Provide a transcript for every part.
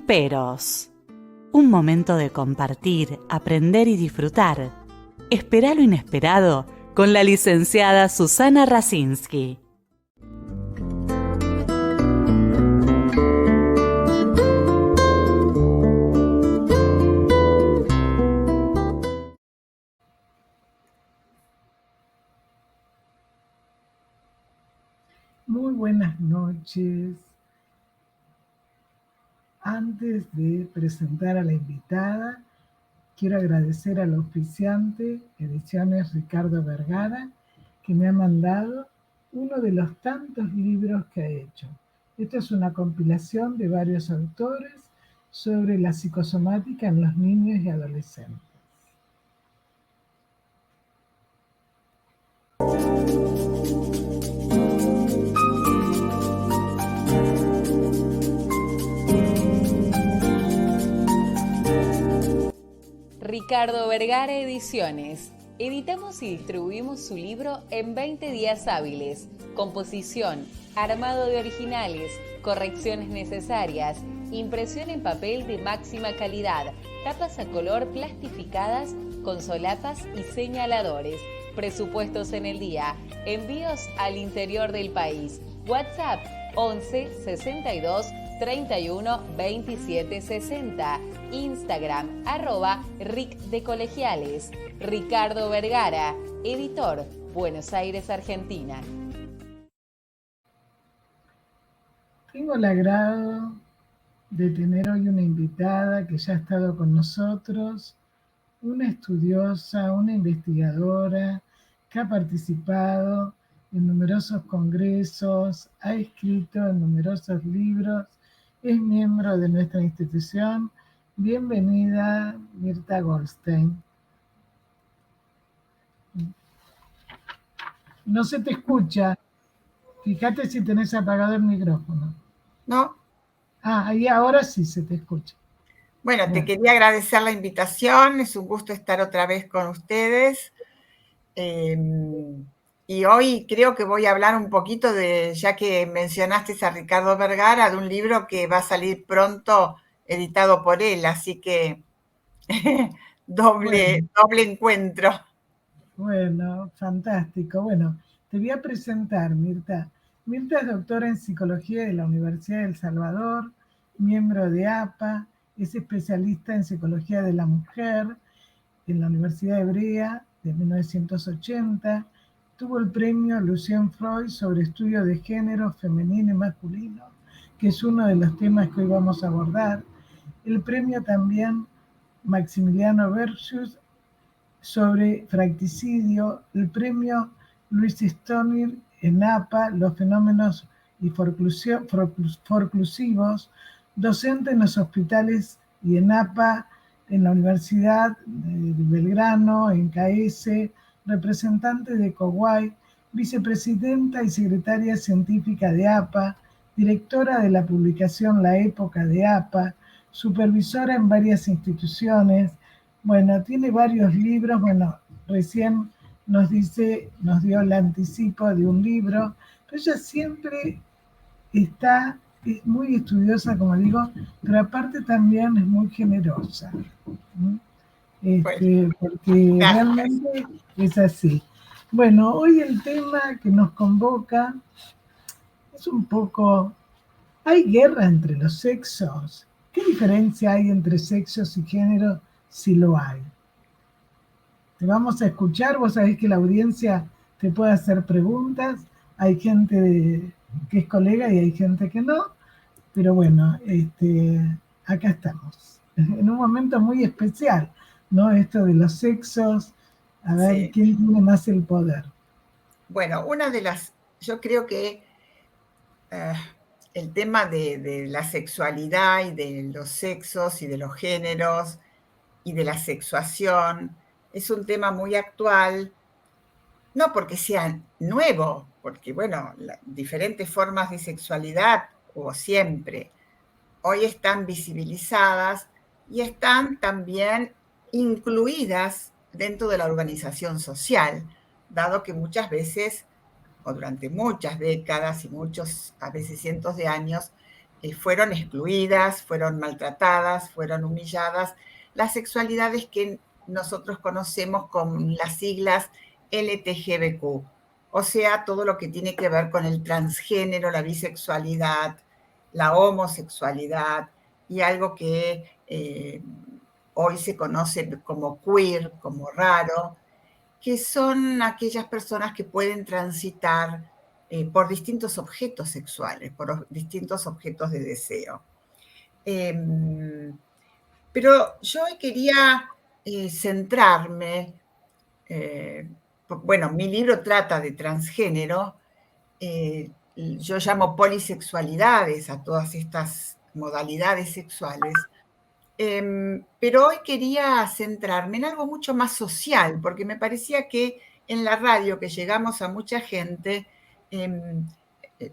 Peros. Un momento de compartir, aprender y disfrutar. Espera lo inesperado con la licenciada Susana Rasinski. Muy buenas noches. Antes de presentar a la invitada, quiero agradecer al auspiciante Ediciones Ricardo Vergara, que me ha mandado uno de los tantos libros que ha hecho. Esta es una compilación de varios autores sobre la psicosomática en los niños y adolescentes. Ricardo Vergara Ediciones. Editamos y distribuimos su libro en 20 días hábiles. Composición, armado de originales, correcciones necesarias, impresión en papel de máxima calidad, tapas a color plastificadas con solapas y señaladores. Presupuestos en el día. Envíos al interior del país. WhatsApp 11 62 31 27 60. Instagram @Ric de Colegiales. Ricardo Vergara, editor, Buenos Aires, Argentina. Tengo el agrado de tener hoy una invitada que ya ha estado con nosotros, una estudiosa, una investigadora que ha participado en numerosos congresos, ha escrito en numerosos libros, es miembro de nuestra institución. Bienvenida, Mirta Goldstein. No se te escucha. Fíjate si tenés apagado el micrófono. ¿No? Ahí ahora sí se te escucha. Bueno, te quería agradecer la invitación, es un gusto estar otra vez con ustedes. Y hoy creo que voy a hablar un poquito ya que mencionaste a Ricardo Vergara, de un libro que va a salir pronto editado por él, así que doble encuentro. Bueno, fantástico. Bueno, te voy a presentar, Mirta. Mirta es doctora en Psicología de la Universidad de El Salvador, miembro de APA, es especialista en Psicología de la Mujer en la Universidad Hebrea de 1980. Tuvo el premio Lucien Freud sobre estudio de género femenino y masculino, que es uno de los temas que hoy vamos a abordar. El premio también Maximiliano Versus sobre fracticidio, el premio Luis Stonir en APA, los fenómenos y forclusivos, docente en los hospitales y en APA, en la Universidad de Belgrano, en CAES, representante de COWAI, vicepresidenta y secretaria científica de APA, directora de la publicación La Época de APA, supervisora en varias instituciones. Bueno, tiene varios libros. Bueno, recién nos dio el anticipo de un libro, pero ella siempre es muy estudiosa, como digo, pero aparte también es muy generosa. Porque realmente es así. Bueno, hoy el tema que nos convoca es un poco, ¿hay guerra entre los sexos? ¿Qué diferencia hay entre sexos y género si lo hay? Te vamos a escuchar, vos sabés que la audiencia te puede hacer preguntas, hay gente que es colega y hay gente que no, pero bueno, acá estamos, en un momento muy especial, ¿no? Esto de los sexos, a ver quién tiene más el poder. Bueno, yo creo que el tema de la sexualidad y de los sexos y de los géneros y de la sexuación es un tema muy actual, no porque sea nuevo, porque, bueno, diferentes formas de sexualidad hubo siempre. Hoy están visibilizadas y están también incluidas dentro de la organización social, dado que muchas veces, o durante muchas décadas y muchos, a veces cientos de años, fueron excluidas, fueron maltratadas, fueron humilladas, las sexualidades que nosotros conocemos con las siglas LTGBQ, o sea, todo lo que tiene que ver con el transgénero, la bisexualidad, la homosexualidad y algo que hoy se conoce como queer, como raro, que son aquellas personas que pueden transitar por distintos objetos sexuales, por distintos objetos de deseo. Pero yo hoy quería centrarme, bueno, mi libro trata de transgénero, yo llamo polisexualidades a todas estas modalidades sexuales, pero hoy quería centrarme en algo mucho más social, porque me parecía que en la radio, que llegamos a mucha gente,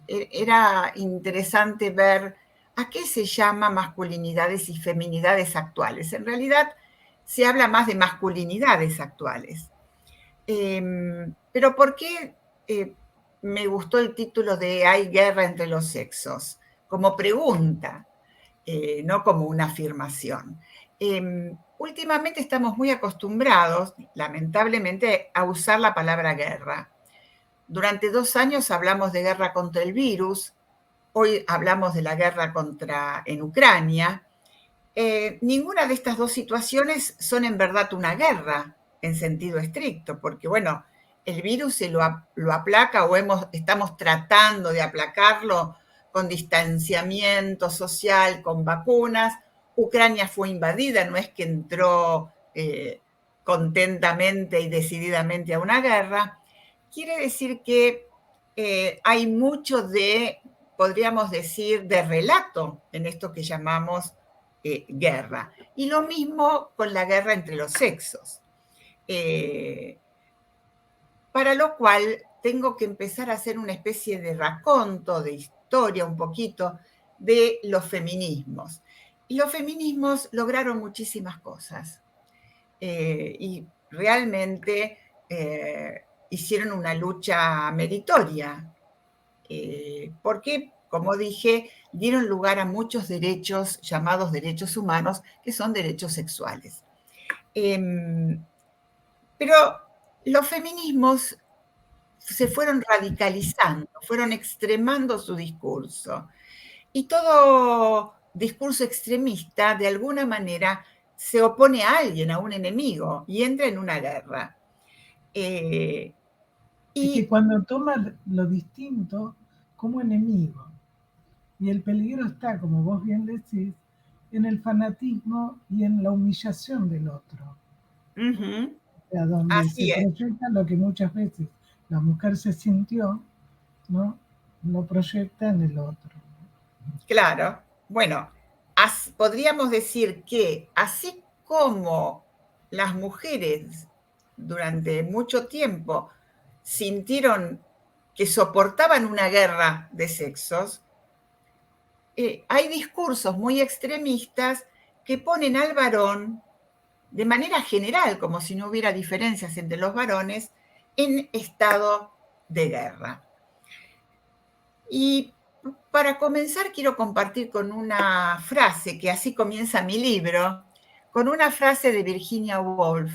era interesante ver a qué se llama masculinidades y feminidades actuales. En realidad se habla más de masculinidades actuales. Pero ¿por qué me gustó el título de Hay guerra entre los sexos? Como pregunta, no como una afirmación. Últimamente estamos muy acostumbrados, lamentablemente, a usar la palabra guerra. Durante 2 años hablamos de guerra contra el virus, hoy hablamos de la guerra en Ucrania. Ninguna de estas dos situaciones son en verdad una guerra en sentido estricto, porque bueno, el virus se lo aplaca o estamos tratando de aplacarlo con distanciamiento social, con vacunas. Ucrania fue invadida, no es que entró contentamente y decididamente a una guerra. Quiere decir que hay mucho podríamos decir, de relato en esto que llamamos guerra. Y lo mismo con la guerra entre los sexos. Para lo cual tengo que empezar a hacer una especie de raconto, de historia un poquito, de los feminismos. Y los feminismos lograron muchísimas cosas. Y realmente hicieron una lucha meritoria. Porque, como dije, dieron lugar a muchos derechos llamados derechos humanos, que son derechos sexuales. Pero los feminismos se fueron radicalizando, fueron extremando su discurso. Y todo discurso extremista, de alguna manera, se opone a alguien, a un enemigo, y entra en una guerra. Es que cuando toma lo distinto como enemigo, y el peligro está, como vos bien decís, en el fanatismo y en la humillación del otro. Uh-huh. O sea, donde Así se proyecta lo que muchas veces la mujer se sintió, ¿no? Lo proyecta en el otro. Claro. Bueno, podríamos decir que así como las mujeres durante mucho tiempo sintieron que soportaban una guerra de sexos, hay discursos muy extremistas que ponen al varón, de manera general, como si no hubiera diferencias entre los varones, en estado de guerra. Y para comenzar quiero compartir con una frase, que así comienza mi libro, con una frase de Virginia Woolf,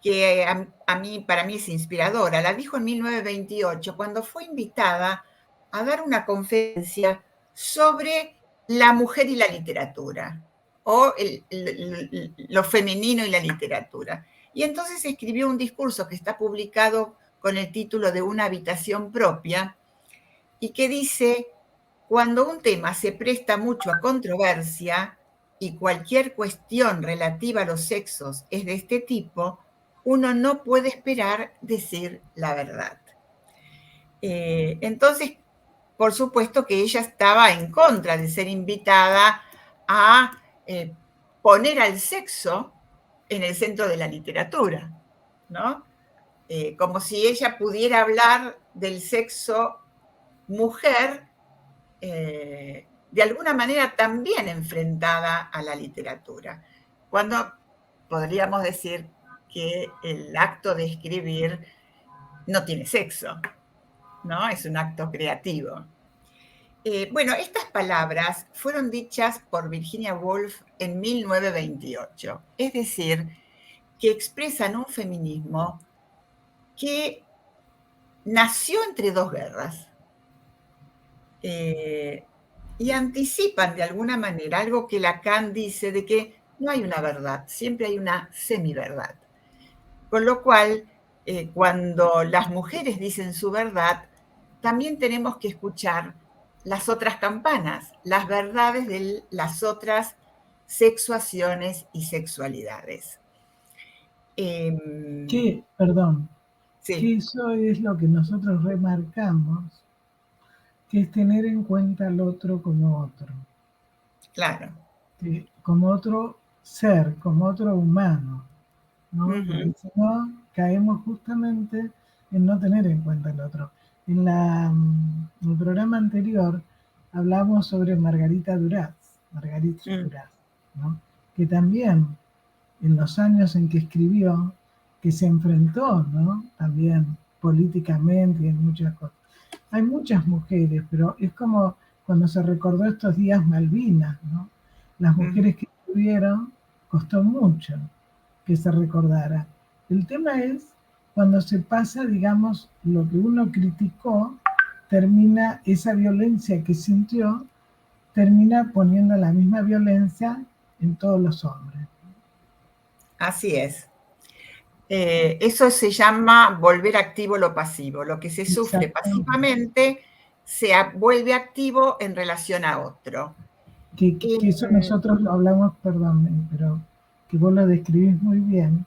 que para mí es inspiradora. La dijo en 1928, cuando fue invitada a dar una conferencia sobre la mujer y la literatura, o lo femenino y la literatura. Y entonces escribió un discurso que está publicado con el título de Una habitación propia, y que dice: cuando un tema se presta mucho a controversia y cualquier cuestión relativa a los sexos es de este tipo, uno no puede esperar decir la verdad. Entonces, por supuesto que ella estaba en contra de ser invitada a poner al sexo en el centro de la literatura, ¿no? Como si ella pudiera hablar del sexo mujer de alguna manera también enfrentada a la literatura, cuando podríamos decir que el acto de escribir no tiene sexo, ¿no? Es un acto creativo. Bueno, estas palabras fueron dichas por Virginia Woolf en 1928, es decir, que expresan un feminismo que nació entre dos guerras y anticipan de alguna manera algo que Lacan dice de que no hay una verdad, siempre hay una semiverdad. Con lo cual, cuando las mujeres dicen su verdad, también tenemos que escuchar las otras campanas, las verdades de las otras sexuaciones y sexualidades. Perdón, que Sí, eso es lo que nosotros remarcamos, que es tener en cuenta al otro como otro, claro. como otro ser, como otro humano, ¿no? Porque Ujú, si no, caemos justamente en no tener en cuenta al otro. En el programa anterior hablamos sobre Margarita mm, Duras, ¿no? Que también en los años en que escribió, que se enfrentó, ¿no? También políticamente y en muchas cosas. Hay muchas mujeres, pero es como cuando se recordó estos días Malvinas, ¿no? Las ujú. mujeres que estuvieron, costó mucho que se recordara. El tema es cuando se pasa, digamos, lo que uno criticó, termina esa violencia que sintió, termina poniendo la misma violencia en todos los hombres. Así es. Eso se llama volver activo lo pasivo. Lo que se sufre Exactamente. pasivamente se vuelve activo en relación a otro. Que eso nosotros lo hablamos, perdón, pero que vos lo describís muy bien,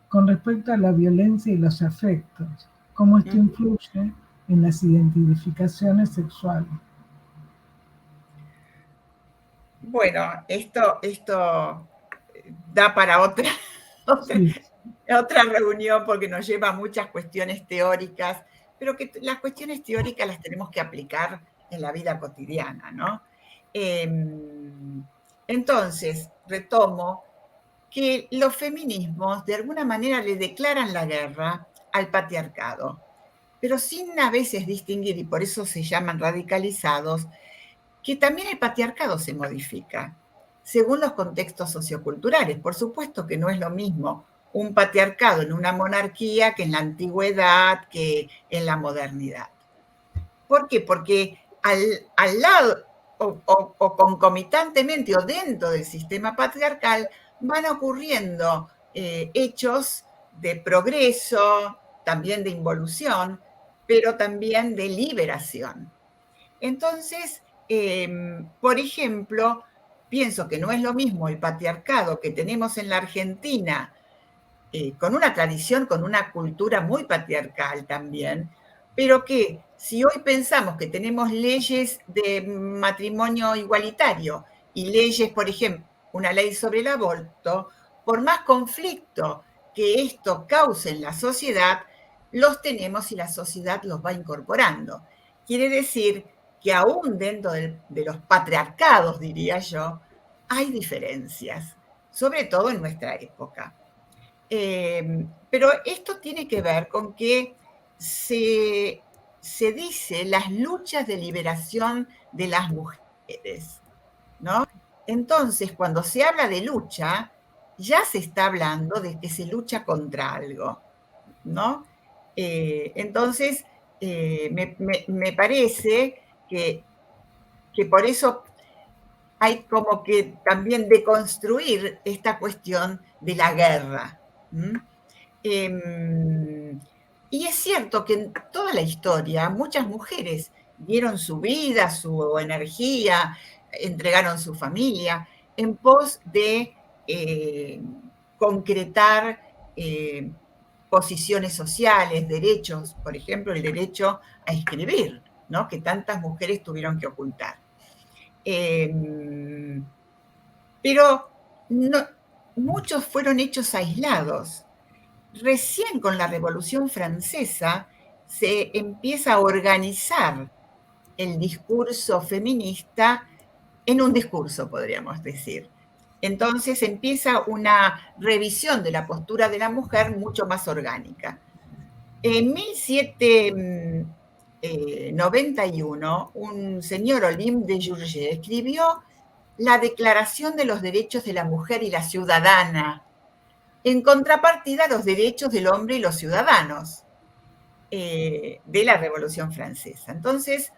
con respecto a la violencia y los afectos, cómo esto influye en las identificaciones sexuales. Bueno, esto da para otra, Sí, otra reunión porque nos lleva a muchas cuestiones teóricas, pero que las cuestiones teóricas las tenemos que aplicar en la vida cotidiana, ¿no? Entonces, retomo que los feminismos de alguna manera le declaran la guerra al patriarcado, pero sin a veces distinguir, y por eso se llaman radicalizados, que también el patriarcado se modifica según los contextos socioculturales. Por supuesto que no es lo mismo un patriarcado en una monarquía que en la antigüedad, que en la modernidad. ¿Por qué? Porque al lado o concomitantemente o dentro del sistema patriarcal van ocurriendo hechos de progreso, también de involución, pero también de liberación. Entonces, por ejemplo, pienso que no es lo mismo el patriarcado que tenemos en la Argentina, con una tradición, con una cultura muy patriarcal también, pero que si hoy pensamos que tenemos leyes de matrimonio igualitario y leyes, por ejemplo, una ley sobre el aborto, por más conflicto que esto cause en la sociedad, los tenemos y la sociedad los va incorporando. Quiere decir que aún dentro de los patriarcados, diría yo, hay diferencias, sobre todo en nuestra época. Pero esto tiene que ver con que se dice las luchas de liberación de las mujeres, ¿no? Entonces, cuando se habla de lucha, ya se está hablando de que se lucha contra algo, ¿no? Entonces, me parece que por eso hay como que también deconstruir esta cuestión de la guerra. ¿M? Y es cierto que en toda la historia muchas mujeres dieron su vida, su energía, entregaron su familia en pos de concretar posiciones sociales, derechos, por ejemplo, el derecho a escribir, ¿no? Que tantas mujeres tuvieron que ocultar. Pero no, muchos fueron hechos aislados. Recién con la Revolución Francesa se empieza a organizar el discurso feminista en un discurso, podríamos decir. Entonces empieza una revisión de la postura de la mujer mucho más orgánica. En 1891, un señor Olympe de Gouges escribió la Declaración de los Derechos de la Mujer y la Ciudadana, en contrapartida a los derechos del hombre y los ciudadanos de la Revolución Francesa. Entonces,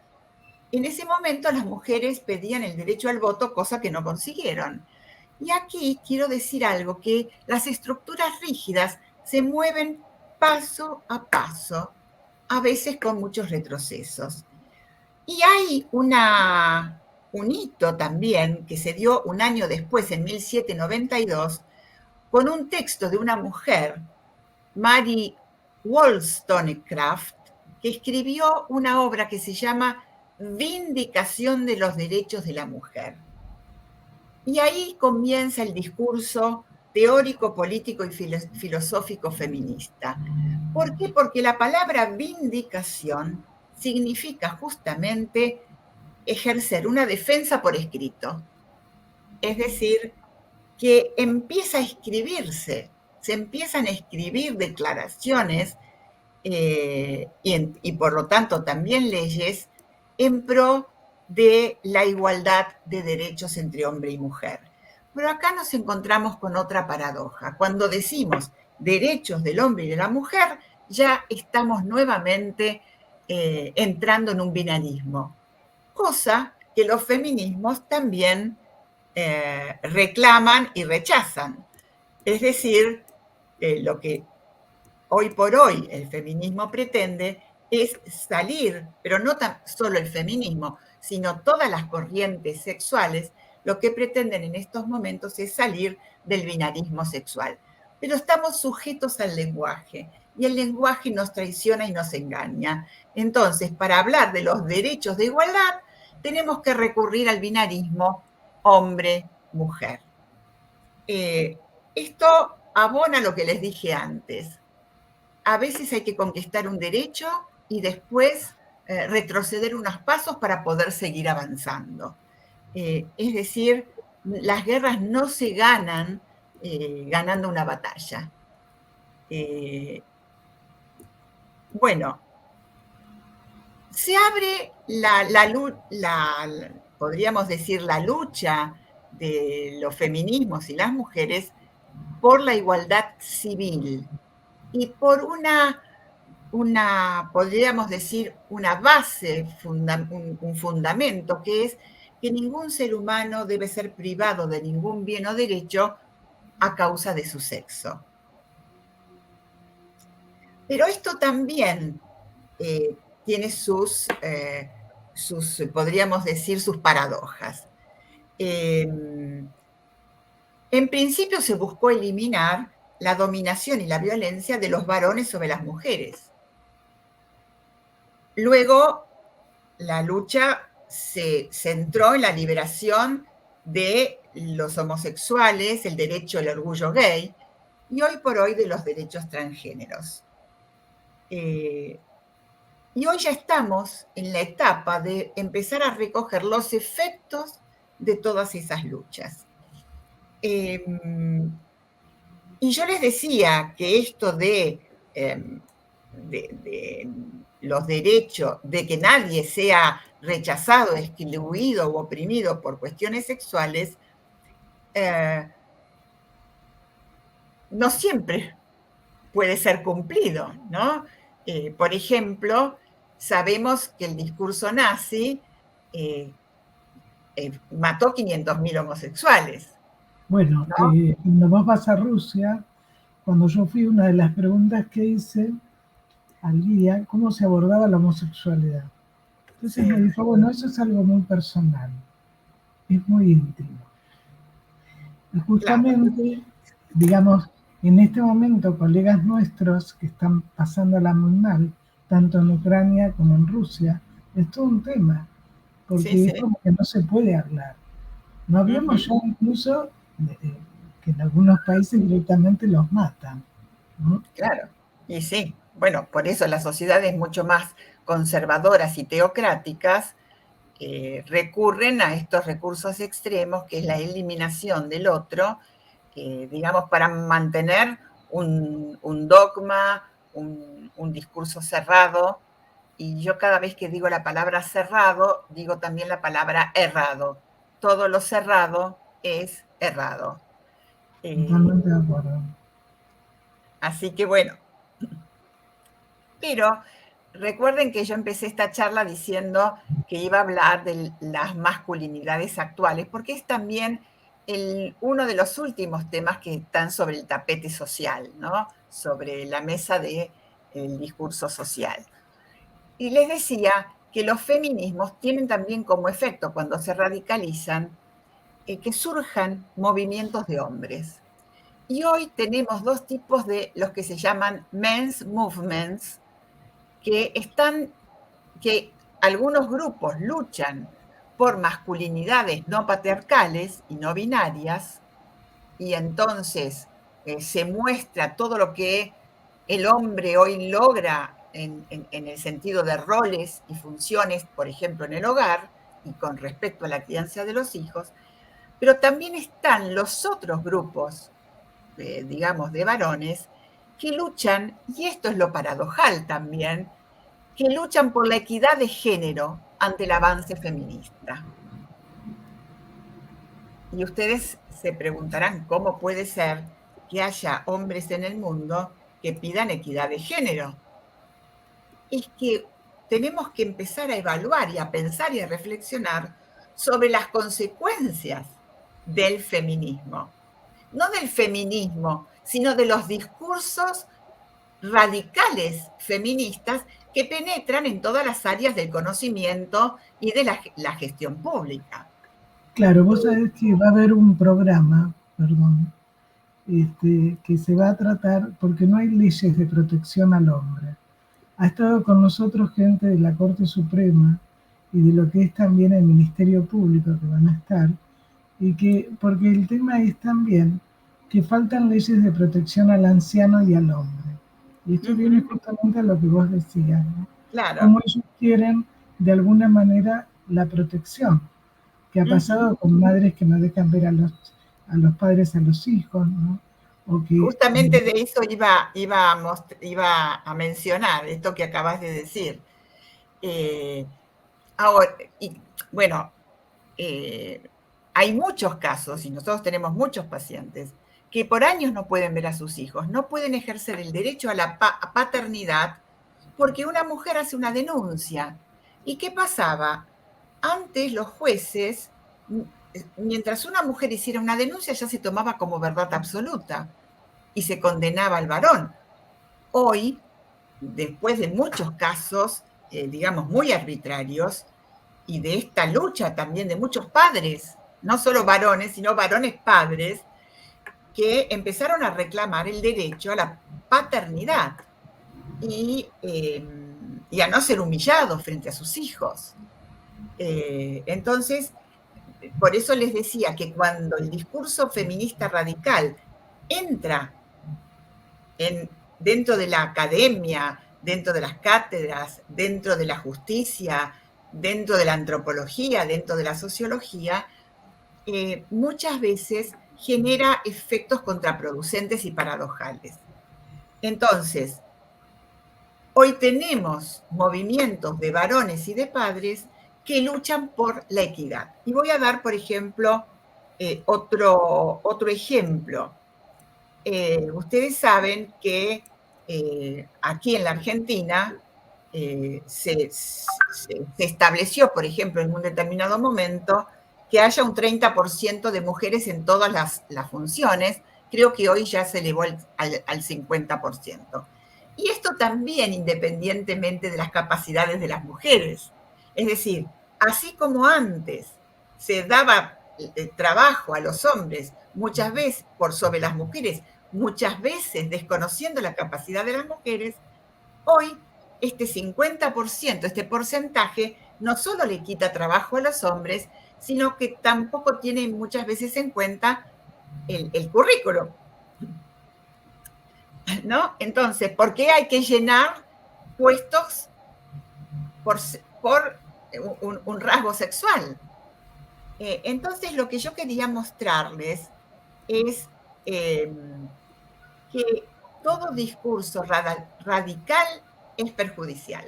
en ese momento las mujeres pedían el derecho al voto, cosa que no consiguieron. Y aquí quiero decir algo, que las estructuras rígidas se mueven paso a paso, a veces con muchos retrocesos. Y hay un hito también que se dio un año después, en 1792, con un texto de una mujer, Mary Wollstonecraft, que escribió una obra que se llama Vindicación de los Derechos de la Mujer. Y ahí comienza el discurso teórico, político y filosófico feminista. ¿Por qué? Porque la palabra vindicación significa justamente ejercer una defensa por escrito. Es decir, que empieza a escribirse, se empiezan a escribir declaraciones y por lo tanto también leyes en pro de la igualdad de derechos entre hombre y mujer. Pero acá nos encontramos con otra paradoja. Cuando decimos derechos del hombre y de la mujer, ya estamos nuevamente entrando en un binarismo, cosa que los feminismos también reclaman y rechazan. Es decir, lo que hoy por hoy el feminismo pretende es salir, pero no tan solo el feminismo, sino todas las corrientes sexuales, lo que pretenden en estos momentos es salir del binarismo sexual. Pero estamos sujetos al lenguaje, y el lenguaje nos traiciona y nos engaña. Entonces, para hablar de los derechos de igualdad, tenemos que recurrir al binarismo hombre-mujer. Esto abona lo que les dije antes. A veces hay que conquistar un derecho y después retroceder unos pasos para poder seguir avanzando. Es decir, las guerras no se ganan ganando una batalla. Bueno, se abre podríamos decir, la lucha de los feminismos y las mujeres por la igualdad civil y por podríamos decir, una base, un fundamento, que es que ningún ser humano debe ser privado de ningún bien o derecho a causa de su sexo. Pero esto también tiene podríamos decir, sus paradojas. En principio se buscó eliminar la dominación y la violencia de los varones sobre las mujeres. Luego, la lucha se centró en la liberación de los homosexuales, el derecho al orgullo gay, y hoy por hoy de los derechos transgéneros. Y hoy ya estamos en la etapa de empezar a recoger los efectos de todas esas luchas. Y yo les decía que esto de los derechos, de que nadie sea rechazado, excluido o oprimido por cuestiones sexuales, no siempre puede ser cumplido, ¿no? Por ejemplo, sabemos que el discurso nazi mató 500.000 homosexuales. Bueno, ¿no? Cuando vos vas a Rusia, cuando yo fui, una de las preguntas que hice al guía, ¿cómo se abordaba la homosexualidad? Entonces me dijo, bueno, eso es algo muy personal, es muy íntimo. Y justamente, digamos, en este momento, colegas nuestros que están pasándola muy mal, tanto en Ucrania como en Rusia, es todo un tema, porque es como que no se puede hablar. No hablemos ya incluso que en algunos países directamente los matan, ¿no? Claro, y sí. Bueno, por eso las sociedades mucho más conservadoras y teocráticas recurren a estos recursos extremos, que es la eliminación del otro, digamos, para mantener un dogma, un discurso cerrado, y yo cada vez que digo la palabra cerrado, digo también la palabra errado. Todo lo cerrado es errado. Totalmente de acuerdo. Así que bueno, pero recuerden que yo empecé esta charla diciendo que iba a hablar de las masculinidades actuales, porque es también uno de los últimos temas que están sobre el tapete social, ¿no? Sobre la mesa del discurso social. Y les decía que los feminismos tienen también como efecto, cuando se radicalizan, que surjan movimientos de hombres. Y hoy tenemos dos tipos de los que se llaman men's movements, que algunos grupos luchan por masculinidades no patriarcales y no binarias, y entonces se muestra todo lo que el hombre hoy logra en el sentido de roles y funciones, por ejemplo, en el hogar y con respecto a la crianza de los hijos, pero también están los otros grupos, digamos, de varones que luchan, y esto es lo paradojal también, que luchan por la equidad de género ante el avance feminista. Y ustedes se preguntarán cómo puede ser que haya hombres en el mundo que pidan equidad de género. Es que tenemos que empezar a evaluar y a pensar y a reflexionar sobre las consecuencias del feminismo. No del feminismo, sino de los discursos radicales feministas que penetran en todas las áreas del conocimiento y de la gestión pública. Claro, vos sabés que va a haber un programa, perdón, que se va a tratar, porque no hay leyes de protección al hombre. Ha estado con nosotros gente de la Corte Suprema y de lo que es también el Ministerio Público que van a estar, porque el tema es también que faltan leyes de protección al anciano y al hombre. Y esto viene justamente a lo que vos decías, ¿no? Claro. Cómo ellos quieren, de alguna manera, la protección, que ha pasado con madres que no dejan ver a los padres a los hijos, ¿no? Justamente de eso iba a mencionar, esto que acabas de decir. Ahora, bueno, hay muchos casos, y nosotros tenemos muchos pacientes, que por años no pueden ver a sus hijos, no pueden ejercer el derecho a la paternidad porque una mujer hace una denuncia. ¿Y qué pasaba? Antes los jueces, mientras una mujer hiciera una denuncia, ya se tomaba como verdad absoluta y se condenaba al varón. Hoy, después de muchos casos, digamos, muy arbitrarios, y de esta lucha también de muchos padres, no solo varones, sino varones padres, que empezaron a reclamar el derecho a la paternidad y a no ser humillados frente a sus hijos. Entonces, por eso les decía que cuando el discurso feminista radical entra dentro de la academia, dentro de las cátedras, dentro de la justicia, dentro de la antropología, dentro de la sociología, muchas veces genera efectos contraproducentes y paradojales. Entonces, hoy tenemos movimientos de varones y de padres que luchan por la equidad. Y voy a dar, por ejemplo, otro ejemplo. Ustedes saben que aquí en la Argentina se estableció, por ejemplo, en un determinado momento, que haya un 30% de mujeres en todas las funciones. Creo que hoy ya se elevó al 50%. Y esto también independientemente de las capacidades de las mujeres. Es decir, así como antes se daba trabajo a los hombres, muchas veces por sobre las mujeres, muchas veces desconociendo la capacidad de las mujeres, hoy este 50%, este porcentaje, no solo le quita trabajo a los hombres, sino que tampoco tiene muchas veces en cuenta el currículum, ¿no? Entonces, ¿por qué hay que llenar puestos por un rasgo sexual? Entonces, lo que yo quería mostrarles es que todo discurso radical es perjudicial.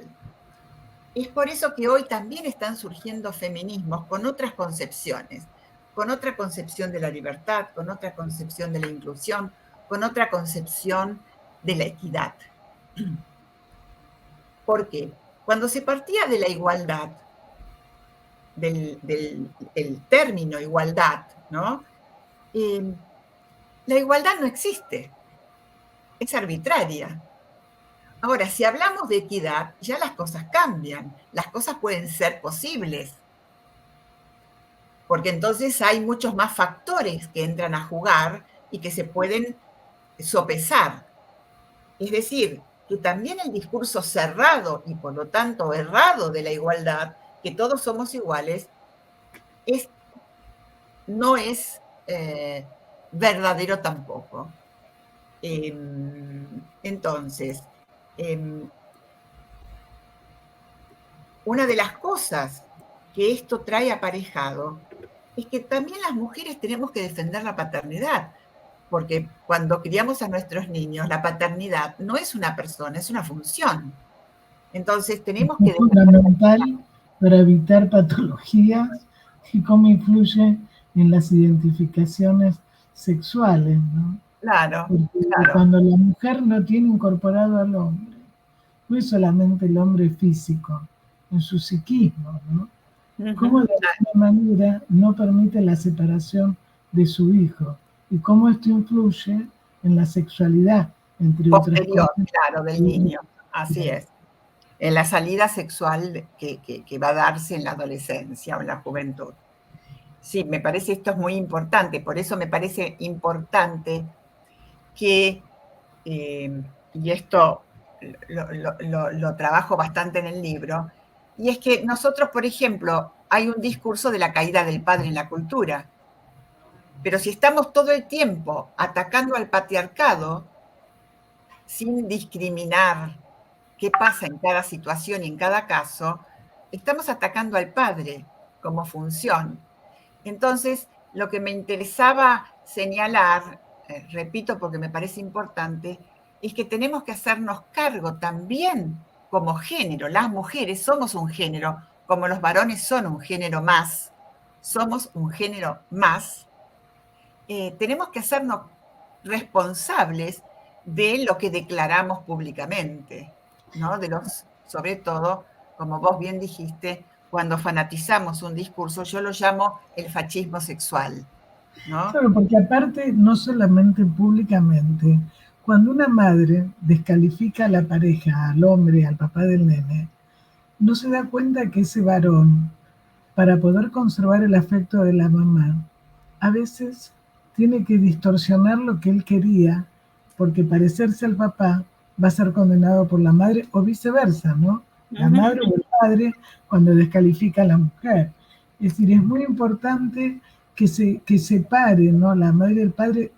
Es por eso que hoy también están surgiendo feminismos con otras concepciones, con otra concepción de la libertad, con otra concepción de la inclusión, con otra concepción de la equidad. ¿Por qué? Cuando se partía de la igualdad, del término igualdad, ¿no? La igualdad no existe, es arbitraria. Ahora, si hablamos de equidad, ya las cosas cambian, las cosas pueden ser posibles, porque entonces hay muchos más factores que entran a jugar y que se pueden sopesar. Es decir, que también el discurso cerrado y por lo tanto errado de la igualdad, que todos somos iguales, no es verdadero tampoco. Entonces, una de las cosas que esto trae aparejado es que también las mujeres tenemos que defender la paternidad, porque cuando criamos a nuestros niños, la paternidad no es una persona, es una función. Entonces tenemos que Es fundamental para evitar patologías y cómo influye en las identificaciones sexuales, ¿no? Claro, Porque claro. cuando la mujer no tiene incorporado al hombre, no es solamente el hombre físico, en su psiquismo, ¿no? Cómo de alguna manera no permite la separación de su hijo y cómo esto influye en la sexualidad, entre otras Posterior, cosas. claro, del niño. Así es. En la salida sexual que va a darse en la adolescencia o en la juventud. Sí, me parece esto es muy importante, por eso me parece importante que, y esto lo trabajo bastante en el libro, y es que nosotros, por ejemplo, hay un discurso de la caída del padre en la cultura, pero si estamos todo el tiempo atacando al patriarcado sin discriminar qué pasa en cada situación y en cada caso, estamos atacando al padre como función. Entonces, lo que me interesaba señalar, repito porque me parece importante, es que tenemos que hacernos cargo también como género. Las mujeres somos un género, como los varones son un género más, somos un género más. Tenemos que hacernos responsables de lo que declaramos públicamente, ¿no? Sobre todo, como vos bien dijiste, cuando fanatizamos un discurso, yo lo llamo el fascismo sexual, ¿no? Claro, porque aparte, no solamente públicamente, cuando una madre descalifica a la pareja, al hombre, al papá del nene, no se da cuenta que ese varón, para poder conservar el afecto de la mamá, a veces tiene que distorsionar lo que él quería, porque parecerse al papá va a ser condenado por la madre o viceversa, ¿no? La madre o el padre cuando descalifica a la mujer. Es decir, es muy importante que separe, ¿no? La madre y el padre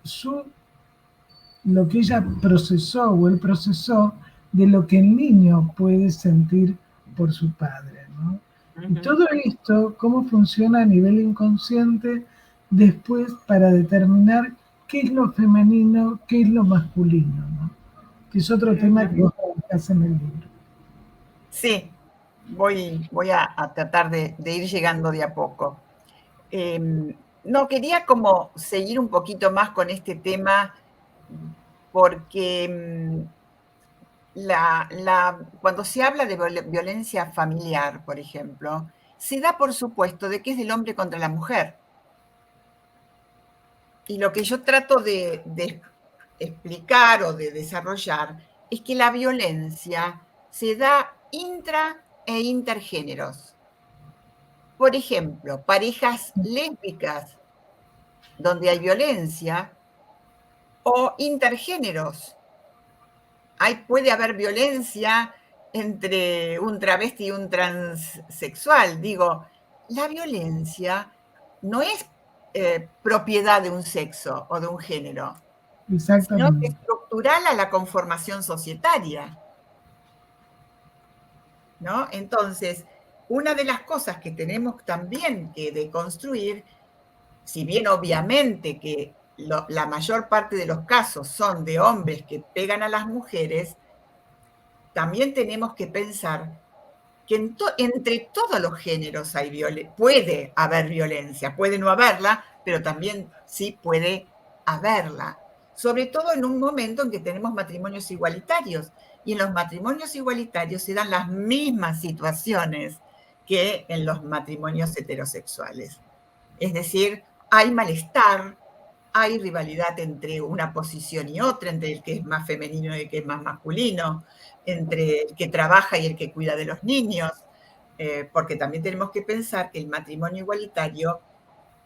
lo que ella procesó o él procesó de lo que el niño puede sentir por su padre, ¿no? Y todo esto, cómo funciona a nivel inconsciente después para determinar qué es lo femenino, qué es lo masculino, ¿no? Que es otro tema que vos trabajás en el libro. Sí, voy a tratar de ir llegando de a poco. No, quería como seguir un poquito más con este tema porque cuando se habla de violencia familiar, por ejemplo, se da por supuesto de que es del hombre contra la mujer. Y lo que yo trato de explicar o de desarrollar es que la violencia se da intra e intergéneros. Por ejemplo, parejas lésbicas donde hay violencia o intergéneros. Puede haber violencia entre un travesti y un transexual. Digo, la violencia no es propiedad de un sexo o de un género, sino que es Exactamente. estructural a la conformación societaria, ¿no? Entonces, una de las cosas que tenemos también que deconstruir, si bien obviamente que la mayor parte de los casos son de hombres que pegan a las mujeres, también tenemos que pensar que entre todos los géneros puede haber violencia, puede no haberla, pero también sí puede haberla. Sobre todo en un momento en que tenemos matrimonios igualitarios. Y en los matrimonios igualitarios se dan las mismas situaciones que en los matrimonios heterosexuales. Es decir, hay malestar, hay rivalidad entre una posición y otra, entre el que es más femenino y el que es más masculino, entre el que trabaja y el que cuida de los niños, porque también tenemos que pensar que el matrimonio igualitario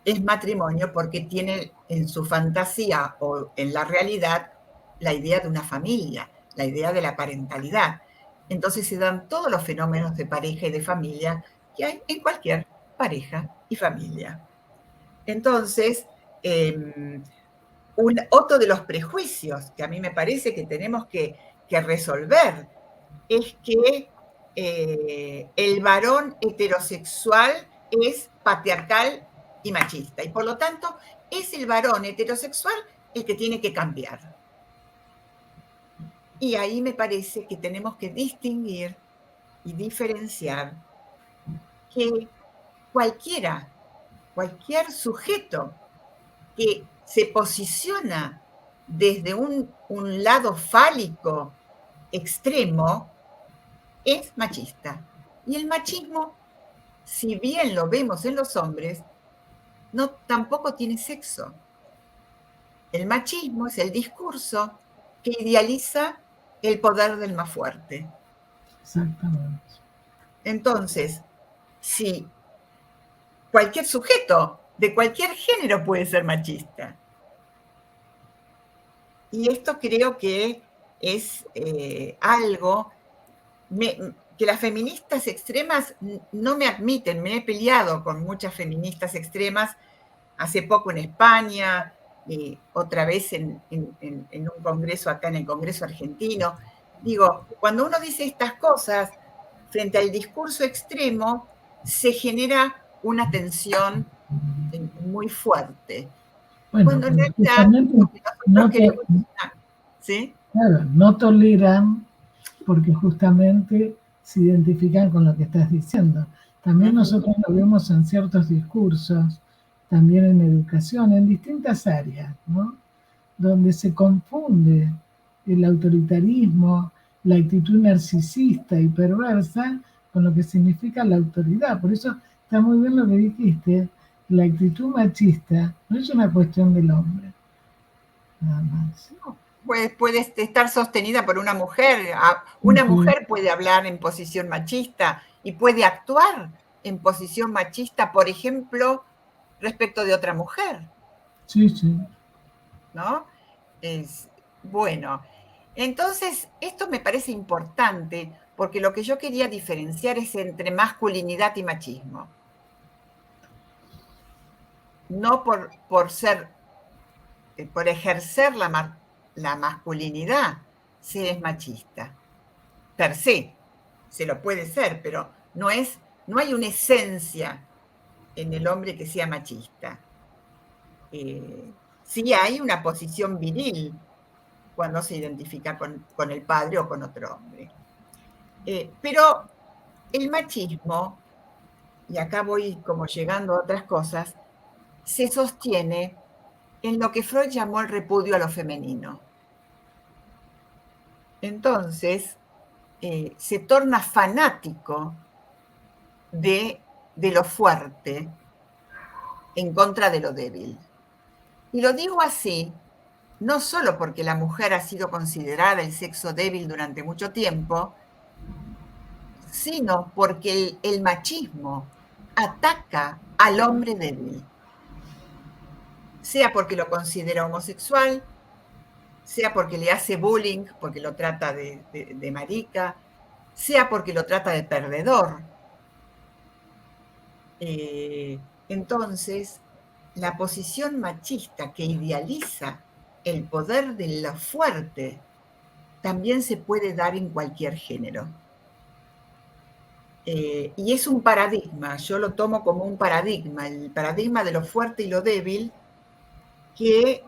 es matrimonio porque tiene en su fantasía o en la realidad la idea de una familia, la idea de la parentalidad. Entonces se dan todos los fenómenos de pareja y de familia que hay en cualquier pareja y familia. Entonces, otro de los prejuicios que a mí me parece que tenemos que resolver es que el varón heterosexual es patriarcal y machista, y por lo tanto es el varón heterosexual el que tiene que cambiar. Y ahí me parece que tenemos que distinguir y diferenciar que cualquier sujeto que se posiciona desde un lado fálico extremo es machista. Y el machismo, si bien lo vemos en los hombres, tampoco tiene sexo. El machismo es el discurso que idealiza el poder del más fuerte. Exactamente. Entonces, si cualquier sujeto de cualquier género puede ser machista. Y esto creo que es algo que las feministas extremas no me admiten. Me he peleado con muchas feministas extremas, hace poco en España, otra vez en un congreso acá en el Congreso argentino. Digo, cuando uno dice estas cosas frente al discurso extremo, se genera una tensión muy fuerte. Bueno, cuando en realidad, ¿sí? Claro, no toleran porque justamente se identifican con lo que estás diciendo. También nosotros lo vemos en ciertos discursos, también en educación, en distintas áreas, ¿no? Donde se confunde el autoritarismo, la actitud narcisista y perversa con lo que significa la autoridad. Por eso está muy bien lo que dijiste, la actitud machista no es una cuestión del hombre, nada más. No, puede estar sostenida por una mujer. Una mujer puede hablar en posición machista y puede actuar en posición machista, por ejemplo, respecto de otra mujer. Sí, sí. ¿No? Bueno, entonces esto me parece importante porque lo que yo quería diferenciar es entre masculinidad y machismo. No por ejercer la masculinidad se es machista. Per se lo puede ser, pero no hay una esencia en el hombre que sea machista. Sí hay una posición viril cuando se identifica con el padre o con otro hombre. Pero el machismo, y acá voy como llegando a otras cosas, se sostiene en lo que Freud llamó el repudio a lo femenino. Entonces, se torna fanático de lo fuerte en contra de lo débil. Y lo digo así, no solo porque la mujer ha sido considerada el sexo débil durante mucho tiempo, sino porque el machismo ataca al hombre débil. Sea porque lo considera homosexual, sea porque le hace bullying, porque lo trata de marica, sea porque lo trata de perdedor. Entonces, la posición machista que idealiza el poder de lo fuerte también se puede dar en cualquier género. Y es un paradigma, yo lo tomo como un paradigma, el paradigma de lo fuerte y lo débil, que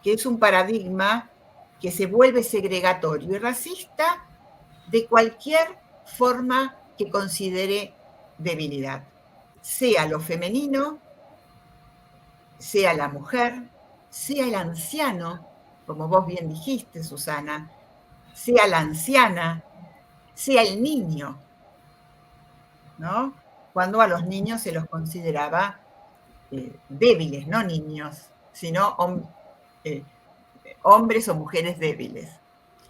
es un paradigma que se vuelve segregatorio y racista de cualquier forma que considere debilidad, sea lo femenino, sea la mujer, sea el anciano, como vos bien dijiste, Susana, sea la anciana, sea el niño, ¿no? Cuando a los niños se los consideraba débiles, no niños, sino hombres o mujeres débiles.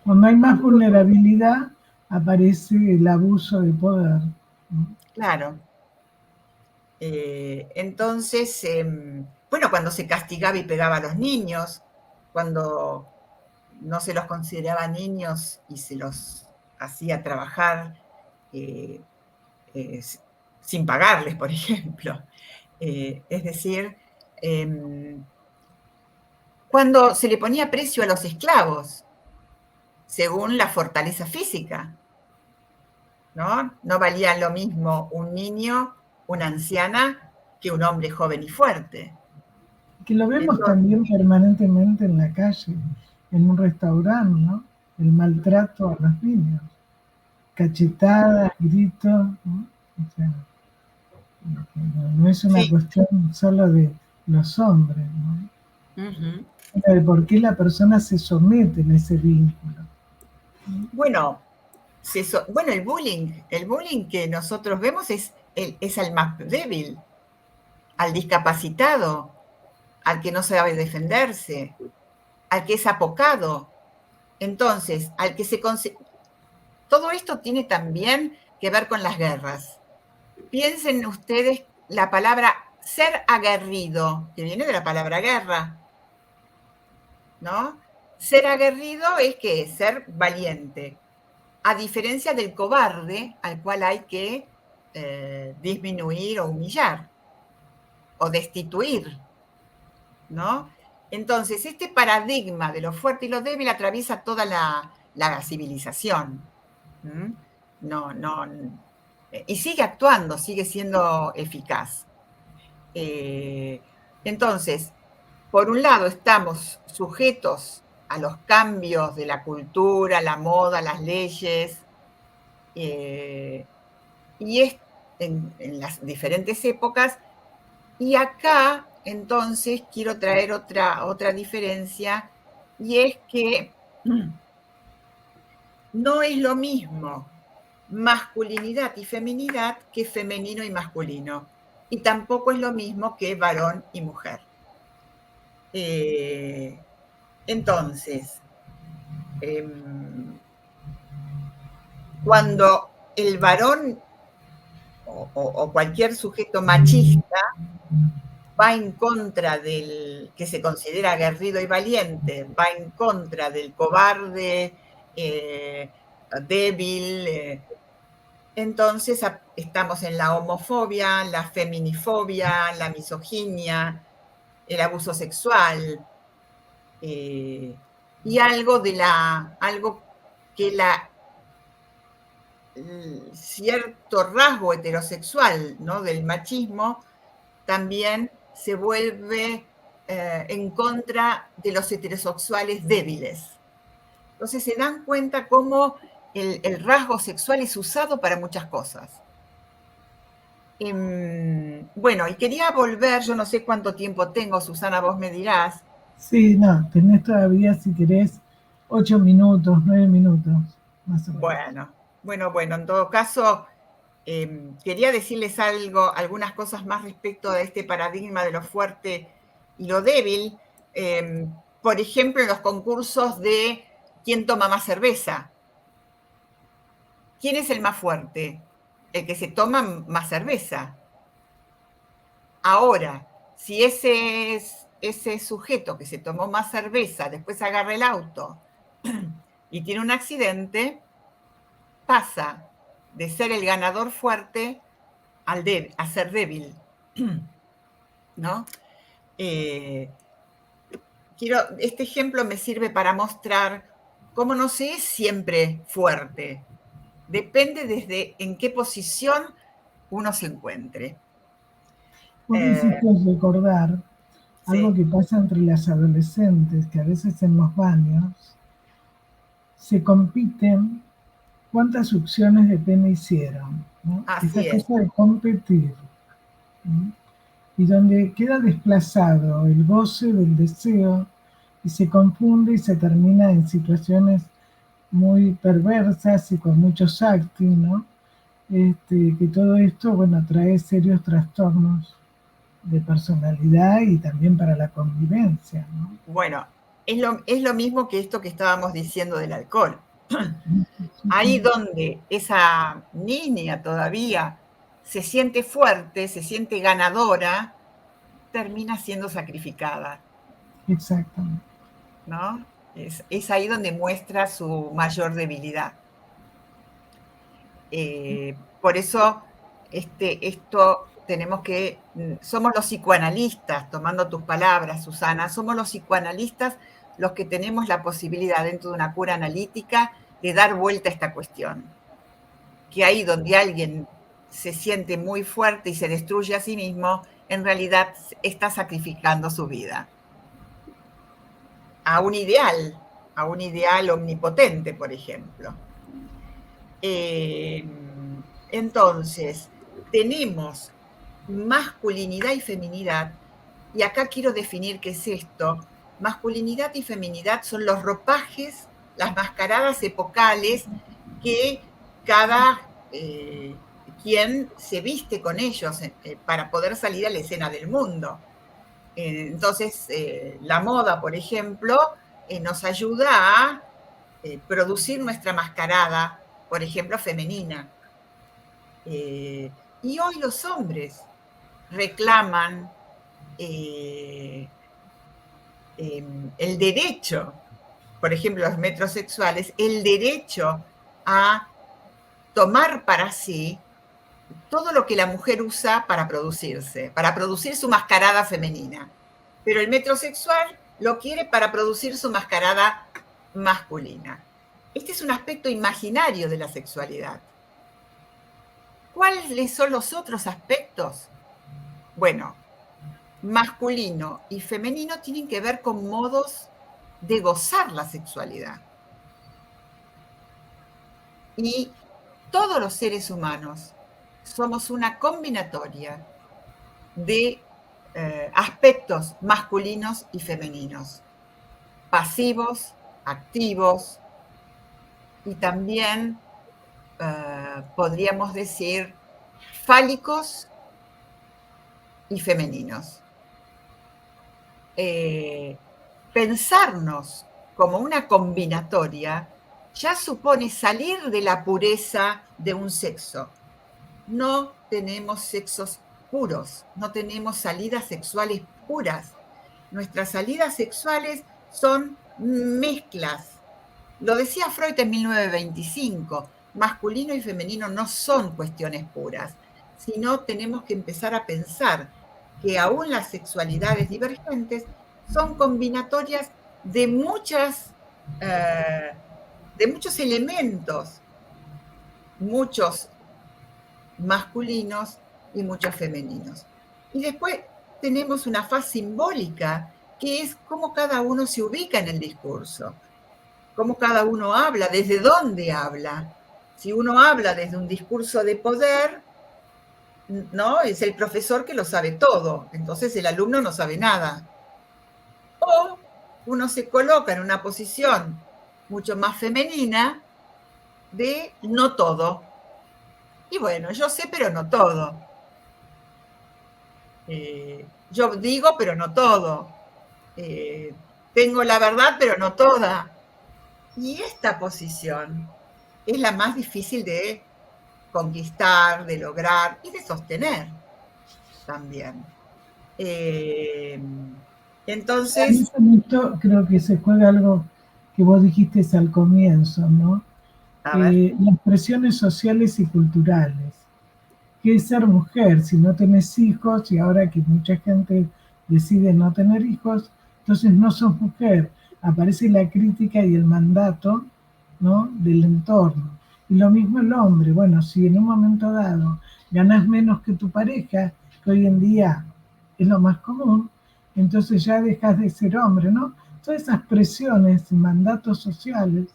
Cuando hay más vulnerabilidad, aparece el abuso de poder, ¿no? Claro. Entonces, bueno, cuando se castigaba y pegaba a los niños, cuando no se los consideraba niños y se los hacía trabajar sin pagarles, por ejemplo. Es decir, cuando se le ponía precio a los esclavos, según la fortaleza física, ¿no? No valía lo mismo un niño, una anciana, que un hombre joven y fuerte. Que lo vemos también permanentemente en la calle, en un restaurante, ¿no? El maltrato a los niños, cachetadas, gritos, ¿no? O sea, no es una cuestión solo de los hombres, ¿no? Uh-huh. De por qué la persona se somete en ese vínculo. Bueno, el bullying que nosotros vemos es al más débil, al discapacitado, al que no sabe defenderse, al que es apocado. Entonces, todo esto tiene también que ver con las guerras. Piensen ustedes la palabra ser aguerrido, que viene de la palabra guerra, ¿no? Ser aguerrido es que ser valiente, a diferencia del cobarde, al cual hay que disminuir o humillar o destituir, ¿no? Entonces, este paradigma de lo fuerte y lo débil atraviesa toda la civilización. Y sigue actuando, sigue siendo eficaz. Entonces, por un lado estamos sujetos a los cambios de la cultura, la moda, las leyes, y en las diferentes épocas. Y acá, entonces, quiero traer otra diferencia, y es que no es lo mismo masculinidad y feminidad que femenino y masculino. Y tampoco es lo mismo que varón y mujer. Entonces, cuando el varón o cualquier sujeto machista va en contra del que se considera aguerrido y valiente, va en contra del cobarde, débil, entonces estamos en la homofobia, la feminifobia, la misoginia, el abuso sexual, y algo que cierto rasgo heterosexual, ¿no?, del machismo también se vuelve en contra de los heterosexuales débiles. Entonces se dan cuenta cómo el rasgo sexual es usado para muchas cosas. Bueno, y quería volver, yo no sé cuánto tiempo tengo, Susana, vos me dirás. Sí, no, tenés todavía, si querés, 8 minutos, 9 minutos, más o menos. Bueno, en todo caso, quería decirles algunas cosas más respecto de este paradigma de lo fuerte y lo débil. Por ejemplo, en los concursos de quién toma más cerveza. ¿Quién es el más fuerte? El que se toma más cerveza. Ahora, si ese sujeto que se tomó más cerveza después agarra el auto y tiene un accidente, pasa de ser el ganador fuerte a ser débil, ¿no? Este ejemplo me sirve para mostrar cómo no se es siempre fuerte. Depende desde en qué posición uno se encuentre. Vos me hiciste recordar algo que pasa entre las adolescentes, que a veces en los baños se compiten cuántas succiones de pene hicieron, ¿no? Así Esa es. cosa de competir, ¿no? Y donde queda desplazado el goce del deseo y se confunde y se termina en situaciones muy perversas y con muchos acting, ¿no? Que todo esto, bueno, trae serios trastornos de personalidad y también para la convivencia, ¿no? Bueno, es lo mismo que esto que estábamos diciendo del alcohol. Ahí donde esa niña todavía se siente fuerte, se siente ganadora, termina siendo sacrificada, Exactamente. ¿no? Es ahí donde muestra su mayor debilidad. Por eso esto tenemos que, somos los psicoanalistas, tomando tus palabras, Susana, somos los psicoanalistas los que tenemos la posibilidad dentro de una cura analítica de dar vuelta a esta cuestión. Que ahí donde alguien se siente muy fuerte y se destruye a sí mismo, en realidad está sacrificando su vida a un ideal omnipotente, por ejemplo. Entonces, tenemos masculinidad y feminidad, y acá quiero definir qué es esto. Masculinidad y feminidad son los ropajes, las mascaradas epocales que cada quien se viste con ellos para poder salir a la escena del mundo. Entonces, la moda, por ejemplo, nos ayuda a producir nuestra mascarada, por ejemplo, femenina. Y hoy los hombres reclaman el derecho, por ejemplo, los metrosexuales, el derecho a tomar para sí todo lo que la mujer usa para producirse, para producir su mascarada femenina. Pero el metrosexual lo quiere para producir su mascarada masculina. Este es un aspecto imaginario de la sexualidad. ¿Cuáles son los otros aspectos? Bueno, masculino y femenino tienen que ver con modos de gozar la sexualidad. Y todos los seres humanos somos una combinatoria de aspectos masculinos y femeninos, pasivos, activos y también podríamos decir fálicos y femeninos. Pensarnos como una combinatoria ya supone salir de la pureza de un sexo. No tenemos sexos puros, no tenemos salidas sexuales puras. Nuestras salidas sexuales son mezclas. Lo decía Freud en 1925, masculino y femenino no son cuestiones puras, sino tenemos que empezar a pensar que aún las sexualidades divergentes son combinatorias de muchos elementos, muchos masculinos y muchos femeninos. Y después tenemos una faz simbólica, que es cómo cada uno se ubica en el discurso, cómo cada uno habla, desde dónde habla. Si uno habla desde un discurso de poder, ¿no? Es el profesor que lo sabe todo, entonces el alumno no sabe nada. O uno se coloca en una posición mucho más femenina de no todo. Y bueno, yo sé, pero no todo. Yo digo, pero no todo. Tengo la verdad, pero no toda. Y esta posición es la más difícil de conquistar, de lograr y de sostener también. Entonces... En esto creo que se juega algo que vos dijiste al comienzo, ¿no? Las presiones sociales y culturales. ¿Qué es ser mujer? Si no tenés hijos, y ahora que mucha gente decide no tener hijos, entonces no sos mujer. Aparece la crítica y el mandato, ¿no?, del entorno. Y lo mismo el hombre. Bueno, si en un momento dado ganás menos que tu pareja, que hoy en día es lo más común, entonces ya dejas de ser hombre, ¿no? Todas esas presiones y mandatos sociales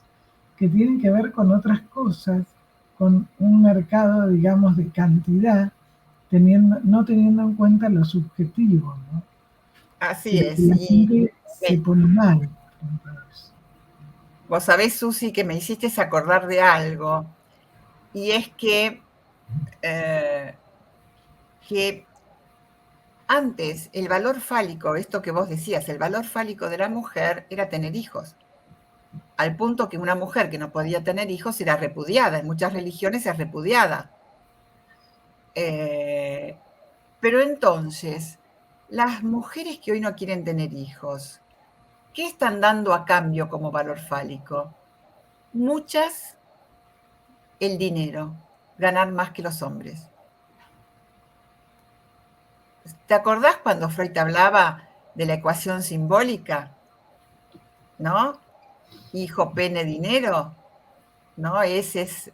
que tienen que ver con otras cosas, con un mercado, digamos, de cantidad, no teniendo en cuenta lo subjetivo, ¿no? Así Pero que es. la Y gente se pone mal con todo eso. vos sabés, Susi, que me hiciste acordar de algo, y es que antes el valor fálico, esto que vos decías, el valor fálico de la mujer era tener hijos, al punto que una mujer que no podía tener hijos era repudiada, en muchas religiones es repudiada. Pero entonces, las mujeres que hoy no quieren tener hijos, ¿qué están dando a cambio como valor fálico? Muchas, el dinero, ganar más que los hombres. ¿Te acordás cuando Freud hablaba de la ecuación simbólica? ¿No? Hijo, pene, dinero. ¿No? Ese es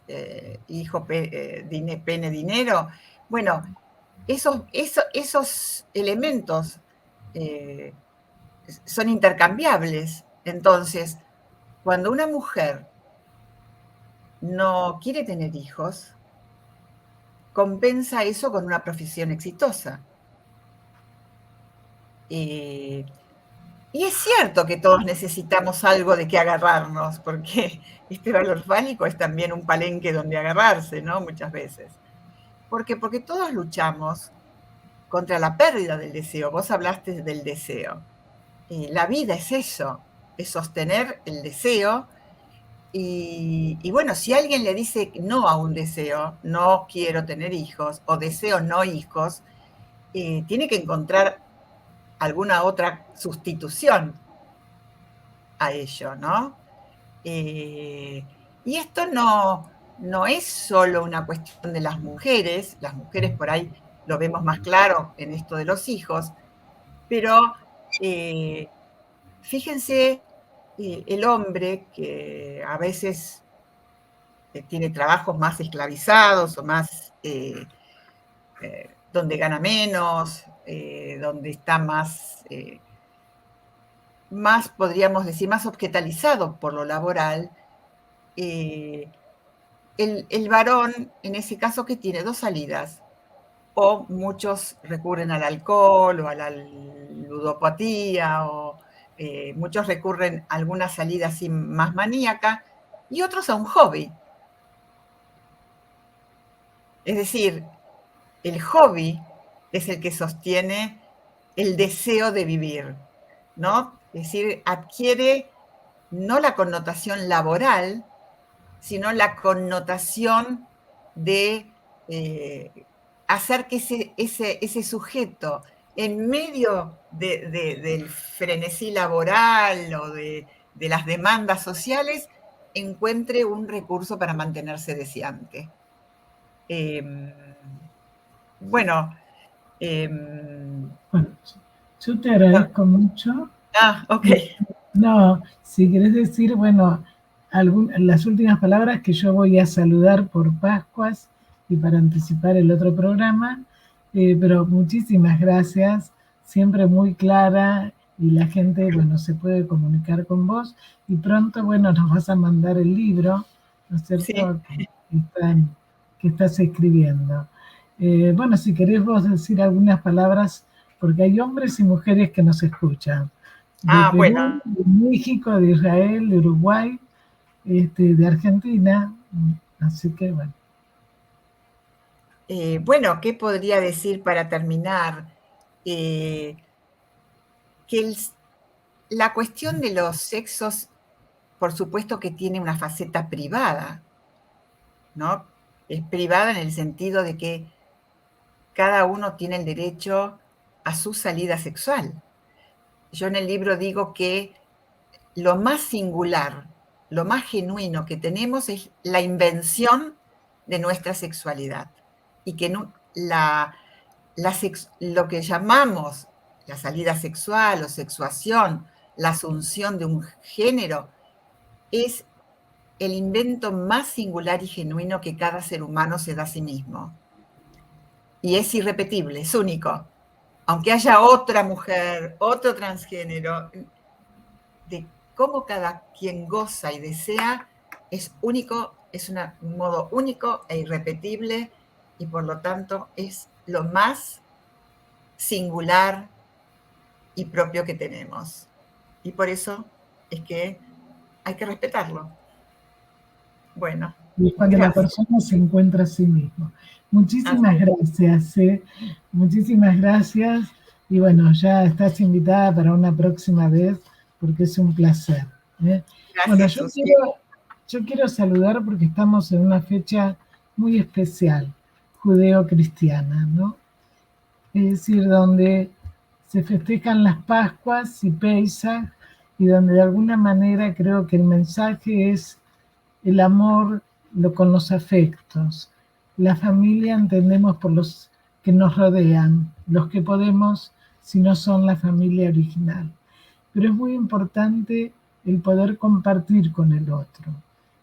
hijo, pene, dinero. Bueno, esos elementos eh, son intercambiables. Entonces, cuando una mujer no quiere tener hijos, compensa eso con una profesión exitosa. Y es cierto que todos necesitamos algo de qué agarrarnos, porque este valor fálico es también un palenque donde agarrarse, ¿no? Muchas veces. ¿Por qué? Porque todos luchamos contra la pérdida del deseo. Vos hablaste del deseo. La vida es eso, es sostener el deseo. Y bueno, si alguien le dice no a un deseo, no quiero tener hijos o deseo no hijos, tiene que encontrar alguna otra sustitución a ello, ¿no? Y esto no es solo una cuestión de las mujeres por ahí lo vemos más claro en esto de los hijos, pero fíjense el hombre que a veces tiene trabajos más esclavizados o más donde gana menos, donde está más, podríamos decir, más objetalizado por lo laboral, el varón, en ese caso, que tiene dos salidas, o muchos recurren al alcohol o a la ludopatía, o muchos recurren a alguna salida así más maníaca, y otros a un hobby. Es decir, el hobby es el que sostiene el deseo de vivir, ¿no? Es decir, adquiere no la connotación laboral, sino la connotación de hacer que ese sujeto, en medio del frenesí laboral o de las demandas sociales, encuentre un recurso para mantenerse deseante. Bueno, Bueno, yo te agradezco mucho. ok. No, si querés decir, bueno, las últimas palabras que yo voy a saludar por Pascuas y para anticipar el otro programa, pero muchísimas gracias, siempre muy clara y la gente, bueno, se puede comunicar con vos y pronto, bueno, nos vas a mandar el libro, ¿no es cierto?, Sí. que estás escribiendo. Bueno, si querés vos decir algunas palabras, porque hay hombres y mujeres que nos escuchan de Perú, Bueno. de México, de Israel, de Uruguay, de Argentina, así que bueno. Bueno, ¿qué podría decir para terminar? Que la cuestión de los sexos, por supuesto que tiene una faceta privada, ¿no? Es privada en el sentido de que cada uno tiene el derecho a su salida sexual. Yo en el libro digo que lo más singular, lo más genuino que tenemos es la invención de nuestra sexualidad y que lo que llamamos la salida sexual o sexuación, la asunción de un género, es el invento más singular y genuino que cada ser humano se da a sí mismo. Y es irrepetible, es único. Aunque haya otra mujer, otro transgénero, de cómo cada quien goza y desea, es único, es un modo único e irrepetible y por lo tanto es lo más singular y propio que tenemos. Y por eso es que hay que respetarlo. Bueno, Y es cuando la persona se encuentra a sí mismo. Muchísimas gracias. Muchísimas gracias. Y bueno, ya estás invitada para una próxima vez porque es un placer. Gracias, bueno, yo quiero saludar porque estamos en una fecha muy especial, judeo-cristiana, ¿no? Es decir, donde se festejan las Pascuas y Pesaj y donde de alguna manera creo que el mensaje es el amor con los afectos. La familia entendemos por los que nos rodean, los que podemos, si no son la familia original. Pero es muy importante el poder compartir con el otro.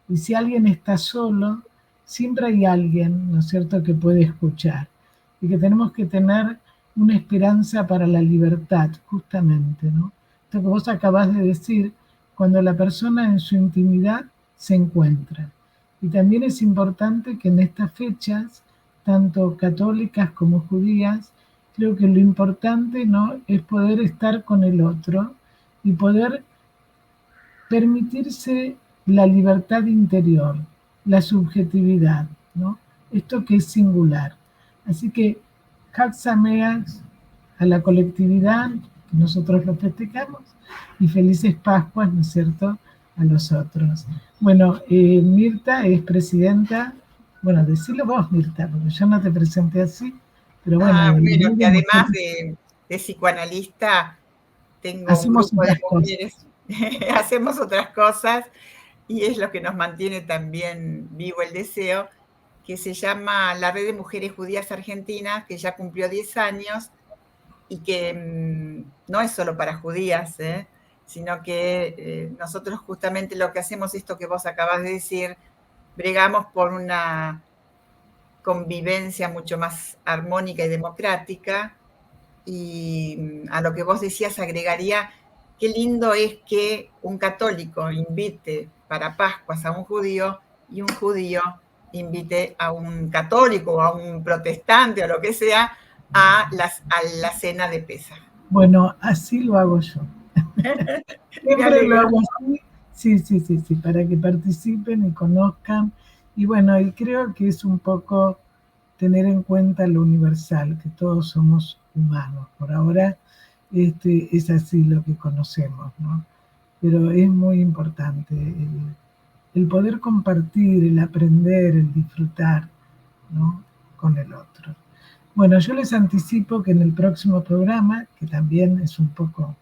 Y si alguien está solo, siempre hay alguien, ¿no es cierto?, que puede escuchar. Y que tenemos que tener una esperanza para la libertad, justamente, ¿no? Esto que vos acabás de decir, cuando la persona en su intimidad se encuentra. Y también es importante que en estas fechas, tanto católicas como judías, creo que lo importante, ¿no?, es poder estar con el otro y poder permitirse la libertad interior, la subjetividad, ¿no? Esto que es singular. Así que Chag Sameach a la colectividad, que nosotros lo festejamos, y felices Pascuas, ¿no es cierto?, a los otros. Bueno, Mirta es presidenta, bueno, decilo vos, Mirta, porque yo no te presenté así, pero bueno. Bueno, que además de psicoanalista, tengo un grupo de mujeres, hacemos otras cosas, y es lo que nos mantiene también vivo el deseo, que se llama la Red de Mujeres Judías Argentinas, que ya cumplió 10 años, y que no es solo para judías, sino que nosotros justamente lo que hacemos, esto que vos acabas de decir, bregamos por una convivencia mucho más armónica y democrática, y a lo que vos decías agregaría, qué lindo es que un católico invite para Pascuas a un judío y un judío invite a un católico o a un protestante o lo que sea a la cena de Pesaj. Bueno, así lo hago yo. Siempre lo hago así. Sí, para que participen y conozcan. Y bueno, y creo que es un poco tener en cuenta lo universal, que todos somos humanos. Por ahora es así lo que conocemos, ¿no? Pero es muy importante el poder compartir, el aprender, el disfrutar, ¿no?, con el otro. Bueno, yo les anticipo que en el próximo programa, que también es un poco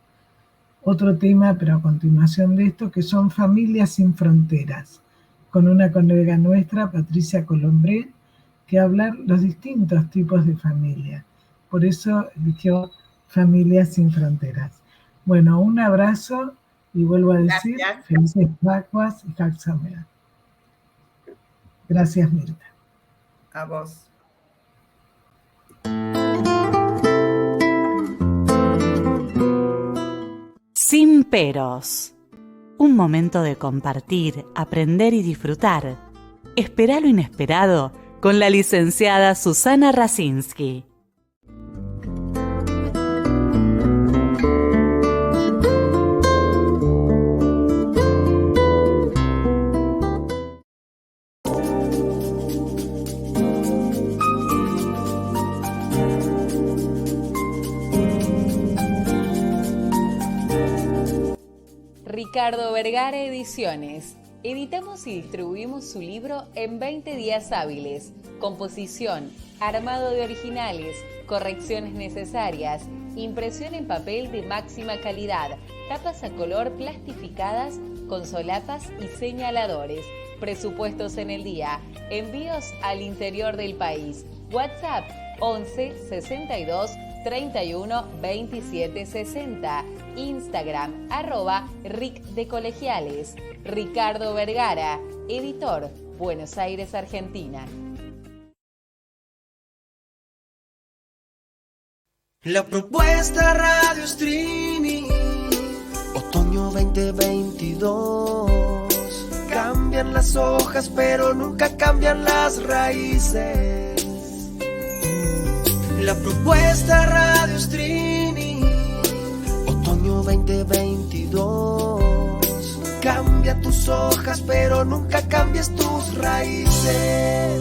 otro tema, pero a continuación de esto, que son Familias sin Fronteras, con una colega nuestra, Patricia Colombré, que habla los distintos tipos de familia. Por eso eligió Familias sin Fronteras. Bueno, un abrazo y vuelvo a decir, gracias. Felices Pascuas y Chag Sameach. Gracias, Mirta. A vos. Sin peros. Un momento de compartir, aprender y disfrutar. Espera lo inesperado con la licenciada Susana Rasinski. Ricardo Vergara Ediciones. Editamos y distribuimos su libro en 20 días hábiles. Composición, armado de originales, correcciones necesarias, impresión en papel de máxima calidad, tapas a color plastificadas con solapas y señaladores. Presupuestos en el día. Envíos al interior del país. WhatsApp 11 62 31 27 60. Instagram @Ric de Colegiales. Ricardo Vergara, editor, Buenos Aires, Argentina. La propuesta Radio Streaming, otoño 2022, cambia cambian las hojas, pero nunca cambian las raíces. La propuesta Radio Streaming, otoño 2022. Cambia tus hojas, pero nunca cambies tus raíces.